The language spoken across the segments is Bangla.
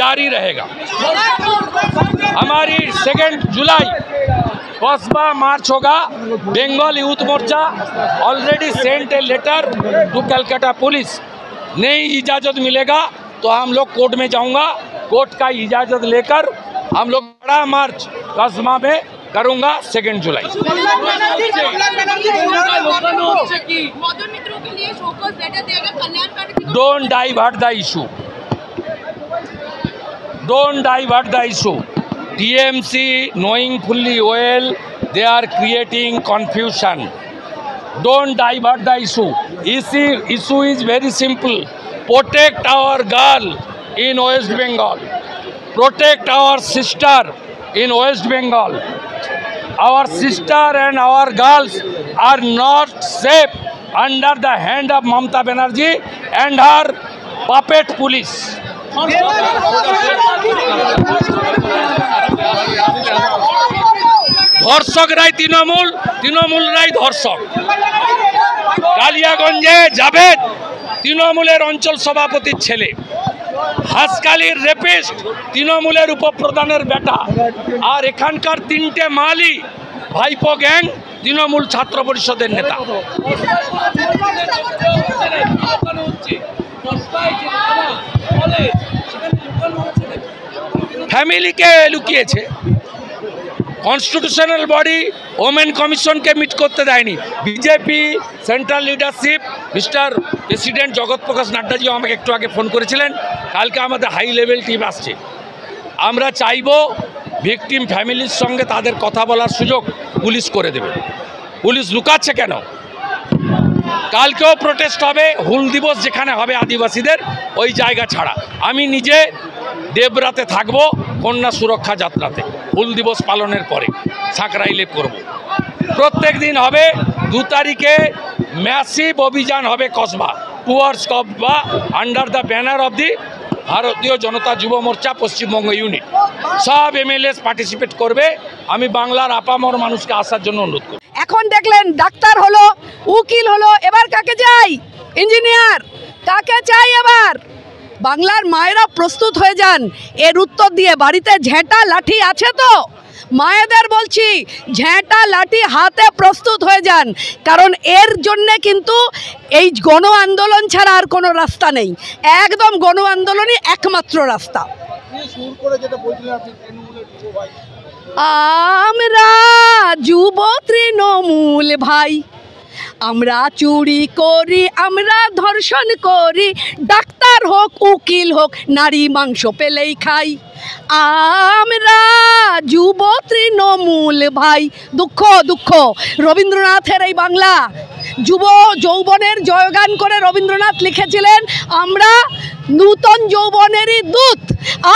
जारी रहेगा। हमारी 2 जुलाई कस्बा मार्च होगा। Bengal youth Morcha already sent a letter to Calcutta police. नहीं इजाज़त मिलेगा तो हम लोग कोर्ट में जाऊंगा, कोर्ट का इजाज़त लेकर हम लोग बड़ा मार्च कस्बा में करूंगा 2 जुलाई। Don't divert the issue, don't divert the issue. TMC knowing fully well they are creating confusion. Don't divert the issue. Issue is very simple. Protect our girl in West Bengal. Protect our sister in West Bengal. Our sister and our girls are not safe under the hand of Mamata Banerjee and her puppet police. ধর্ষকরাই তৃণমূলরাই ধর্ষক। কালিয়াগঞ্জে জাভেদ তৃণমূলের অঞ্চল সভাপতির ছেলে, হাসকালির রেপিস্ট তৃণমূলের উপপ্রধানের বেটা, আর এখানকার 3টে মালি ভাইপো গ্যাং তৃণমূল ছাত্র পরিষদের নেতা। ফ্যামিলিকে লুকিয়েছে, কনস্টিটিউশনাল বডি ওমেন কমিশনকে মিট করতে দেয়নি। BJP central leadership mister president জগৎ প্রকাশ নাড্ডাজি আমাকে একটু আগে ফোন করেছিলেন, কালকে আমাদের হাই লেভেল টিম আসছে। আমরা চাইব ভিকটিম ফ্যামিলির সঙ্গে তাদের কথা বলার সুযোগ পুলিশ করে দেবে। পুলিশ লুকাচ্ছে কেন? কালকেও প্রোটেস্ট হবে, হুল দিবস যেখানে হবে আদিবাসীদের ওই জায়গা ছাড়া। আমি নিজে দেবরাতে থাকব কন্যা সুরক্ষা যাত্রাতে, হুল দিবস পালনের পরে সাঁকরাই লেপ করব। প্রত্যেক দিন হবে। 2 তারিখে ম্যাসিভ অভিযান হবে Kasba, towards Kasba, under the banner of the ভারতীয় জনতা যুব মোর্চা পশ্চিমবঙ্গ ইউনিট। সব MLAs পার্টিসিপেট করবে। আমি বাংলার আপামর মানুষকে আসার জন্য অনুরোধ করব। এখন দেখলেন ডাক্তার হলো, উকিল হলো, এবার কাকে চাই? ইঞ্জিনিয়ার। কাকে চাই এবার? বাংলার মায়েরা প্রস্তুত হয়ে যান এর উত্তর দিয়ে। বাড়িতে ঝেঁটা লাঠি আছে তো? মায়েদের বলছি ঝেঁটা লাঠি হাতে প্রস্তুত হয়ে যান, কারণ এর জন্যে কিন্তু এই গণ আন্দোলন ছাড়া আর কোনো রাস্তা নেই। একদম গণ আন্দোলনই একমাত্র রাস্তা। আমরা যুব তৃণমূল ভাই, আমরা চুরি করি, আমরা ধর্ষণ করি, ডাক্তার হোক উকিল হোক নারী মাংস পেলেই খাই। আমরা যুব তৃণমূল ভাই। দুঃখ দুঃখ, রবীন্দ্রনাথের এই বাংলা, যুব যৌবনের জয়গান করে রবীন্দ্রনাথ লিখেছিলেন আমরা নূতন যৌবনেরই দূত।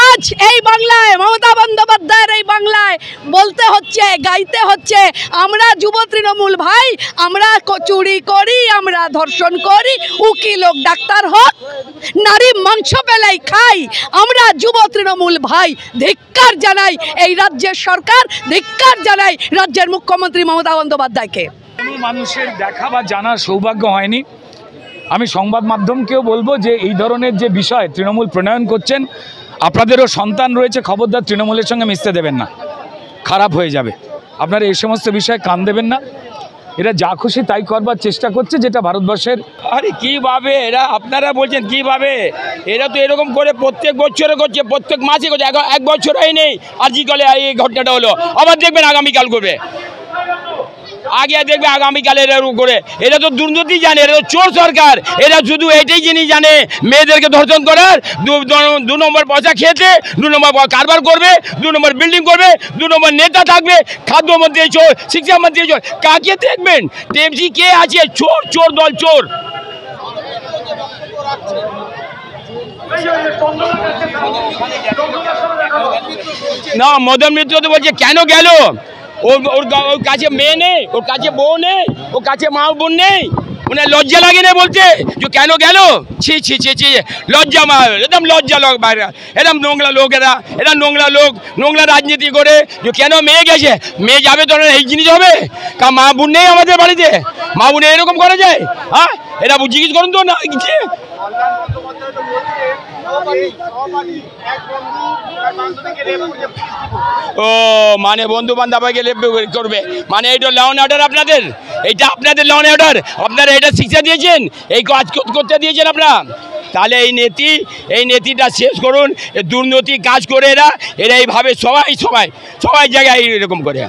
আজ এই বাংলায় মমতা বন্দ্যোপাধ্যায়ের এই বাংলায় বলতে হচ্ছে, গাইতে হচ্ছে আমরা যুব তৃণমূল ভাই, আমরা চুরি করি, আমরা ধর্ষণ করি, উকিল হোক ডাক্তার হোক নারী মাংস পেলেই খাই। আমরা যুব তৃণমূল ভাই। ধিক্কার জানাই এই রাজ্যের সরকার, ধিক্কার জানাই রাজ্যের মুখ্যমন্ত্রী মমতা বন্দ্যোপাধ্যায়কে। মানুষের দেখা বা জানার সৌভাগ্য হয়নি। আমি সংবাদ মাধ্যমকেও বলবো যে এই ধরনের যে বিষয় তৃণমূল প্রণয়ন করছেন, আপনাদেরও সন্তান রয়েছে, খবরদার তৃণমূলের সঙ্গে মিশতে দেবেন না, খারাপ হয়ে যাবে। আপনারা এই সমস্ত বিষয়ে কান দেবেন না। এরা যা খুশি তাই করবার চেষ্টা করছে, যেটা ভারতবর্ষের। আরে কীভাবে এরা, আপনারা বলছেন কীভাবে? এরা তো এরকম করে প্রত্যেক বছরে করছে, প্রত্যেক মাসে করছে। এক বছর হয়নি আজকালে এই ঘটনাটা হলো, আবার দেখবেন আগামীকাল করবে, আগে দেখবে আগামীকাল এরা করে। এরা তো দুর্নীতি জানে, এরা তো চোর সরকার। এরা শুধু এটাই জিনিস জানে মেয়েদেরকে ধর্ষণ করার, 2 নম্বর পয়সা খেয়েছে, 2 নম্বর কারবার করবে, 2 নম্বর বিল্ডিং করবে, 2 নম্বর নেতা থাকবে, খাদ্যমন্ত্রী চোর, শিক্ষামন্ত্রী চোর। কাকে দেখবেন? টিএমসি কে আছে? চোর, চোর দল, চোর। না, মদন মিত্র তো বলছে কেন গেল? ওর কাছে মেয়ে নেই, ওর কাছে বউ নেই, ওর কাছে মা বোন নেই, ওনার লজ্জা লাগে না বলতে যে কেন গেল? ছি ছি ছি ছি, লজ্জা মা, একদম লজ্জা লোক বাইরে, এরকম নোংরা লোক, এরা নোংরা লোক, নোংরা রাজনীতি করে যে কেন মেয়ে গেছে। মেয়ে যাবে তো এই জিনিস হবে? কারণ মা বোন নেই আমাদের বাড়িতে, মা বোনে এরকম করা যায়? হ্যাঁ, এরা জিজ্ঞেস করুন তো না কিছু। ও মানে বন্ধু বান্ধবকে করবে, মানে এইটা ল অ্যান্ড অর্ডার আপনাদের, এইটা আপনাদের ল অ্যান্ড অর্ডার, আপনারা এটা শিক্ষা দিয়েছেন, এই কাজ করতে দিয়েছেন আপনারা। তাহলে এই নীতিটা শেষ করুন। দুর্নীতি কাজ করে এরা এইভাবে সবাই জায়গায় এরকম করে।